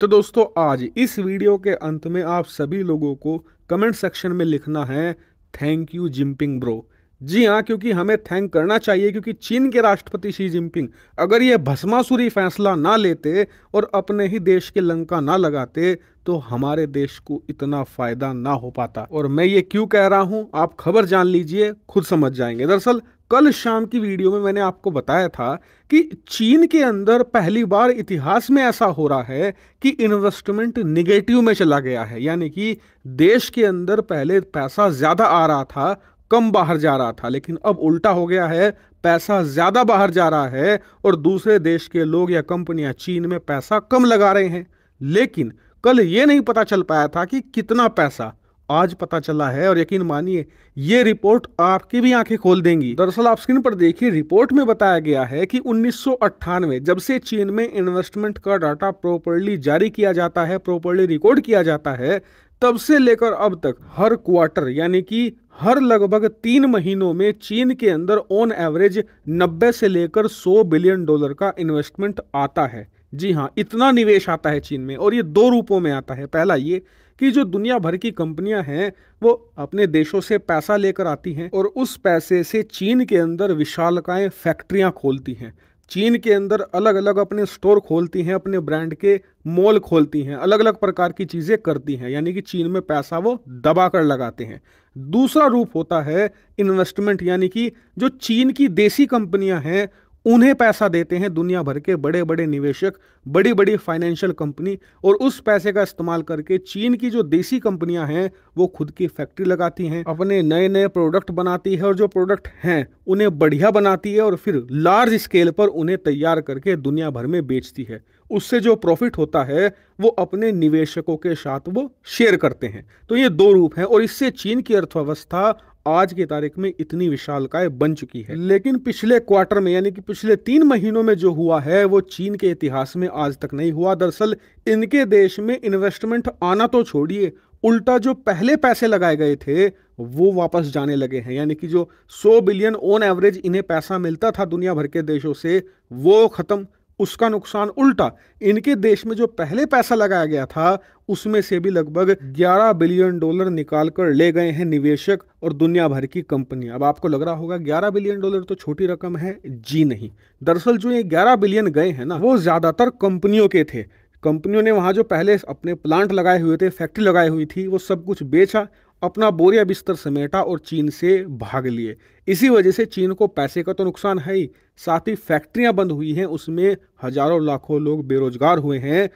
तो दोस्तों आज इस वीडियो के अंत में आप सभी लोगों को कमेंट सेक्शन में लिखना है थैंक यू जिनपिंग ब्रो। जी हाँ, क्योंकि हमें थैंक करना चाहिए, क्योंकि चीन के राष्ट्रपति शी जिनपिंग अगर ये भस्मासुरी फैसला ना लेते और अपने ही देश के लंका ना लगाते तो हमारे देश को इतना फायदा ना हो पाता। और मैं ये क्यों कह रहा हूं आप खबर जान लीजिए, खुद समझ जाएंगे। दरअसल कल शाम की वीडियो में मैंने आपको बताया था कि चीन के अंदर पहली बार इतिहास में ऐसा हो रहा है कि इन्वेस्टमेंट निगेटिव में चला गया है। यानी कि देश के अंदर पहले पैसा ज्यादा आ रहा था, कम बाहर जा रहा था, लेकिन अब उल्टा हो गया है, पैसा ज्यादा बाहर जा रहा है और दूसरे देश के लोग या कंपनियां चीन में पैसा कम लगा रहे हैं। लेकिन कल ये नहीं पता चल पाया था कि कितना पैसा, आज पता चला है। और यकीन मानिए ये रिपोर्ट आपकी भी आंखें खोल देंगी। दरअसल आप स्क्रीन पर देखिए, रिपोर्ट में बताया गया है कि 1998 जब से चीन में इन्वेस्टमेंट का डाटा प्रॉपर्ली जारी किया जाता है, प्रॉपर्ली रिकॉर्ड किया जाता है, तब से लेकर अब तक हर क्वार्टर यानी कि हर लगभग 3 महीनों में चीन के अंदर ऑन एवरेज 90 से लेकर 100 बिलियन डॉलर का इन्वेस्टमेंट आता है। जी हाँ, इतना निवेश आता है चीन में। और ये दो रूपों में आता है। पहला ये कि जो दुनिया भर की कंपनियां हैं वो अपने देशों से पैसा लेकर आती हैं और उस पैसे से चीन के अंदर विशालकाय फैक्ट्रियां खोलती हैं, चीन के अंदर अलग अलग अपने स्टोर खोलती हैं, अपने ब्रांड के मॉल खोलती हैं, अलग अलग प्रकार की चीजें करती हैं। यानी कि चीन में पैसा वो दबा कर लगाते हैं। दूसरा रूप होता है इन्वेस्टमेंट, यानी कि जो चीन की देसी कंपनियां हैं उन्हें पैसा देते हैं दुनिया भर के बड़े बड़े निवेशक, बड़ी बड़ी फाइनेंशियल कंपनी, और उस पैसे का इस्तेमाल करके चीन की जो देसी कंपनियां हैं वो खुद की फैक्ट्री लगाती हैं, अपने नए नए प्रोडक्ट बनाती है और जो प्रोडक्ट हैं उन्हें बढ़िया बनाती है और फिर लार्ज स्केल पर उन्हें तैयार करके दुनिया भर में बेचती है। उससे जो प्रॉफिट होता है वो अपने निवेशकों के साथ वो शेयर करते हैं। तो ये दो रूप हैं और इससे चीन की अर्थव्यवस्था आज की तारीख में इतनी विशालकाय बन चुकी है। लेकिन पिछले क्वार्टर में यानी कि पिछले 3 महीनों में जो हुआ है वो चीन के इतिहास में आज तक नहीं हुआ। दरअसल इनके देश में इन्वेस्टमेंट आना तो छोड़िए, उल्टा जो पहले पैसे लगाए गए थे वो वापस जाने लगे हैं। यानी कि जो 100 बिलियन ऑन एवरेज इन्हें पैसा मिलता था दुनिया भर के देशों से वो खत्म, उसका नुकसान उल्टा इनके देश में जो पहले पैसा लगाया गया था उसमें से भी लगभग 11 बिलियन डॉलर निकाल कर ले गए हैं निवेशक और दुनिया भर की कंपनियां। अब आपको लग रहा होगा 11 बिलियन डॉलर तो छोटी रकम है। जी नहीं, दरअसल जो ये 11 बिलियन गए हैं ना वो ज्यादातर कंपनियों के थे। कंपनियों ने वहां जो पहले अपने प्लांट लगाए हुए थे, फैक्ट्री लगाई हुई थी, वो सब कुछ बेचा, अपना बोरिया बिस्तर समेटा और चीन से भाग लिए। इसी वजह से चीन को पैसे का तो नुकसान है ही, साथ ही फैक्ट्रियां बंद हुई हैं, उसमें हजारों लाखों लोग बेरोजगार हुए हैं,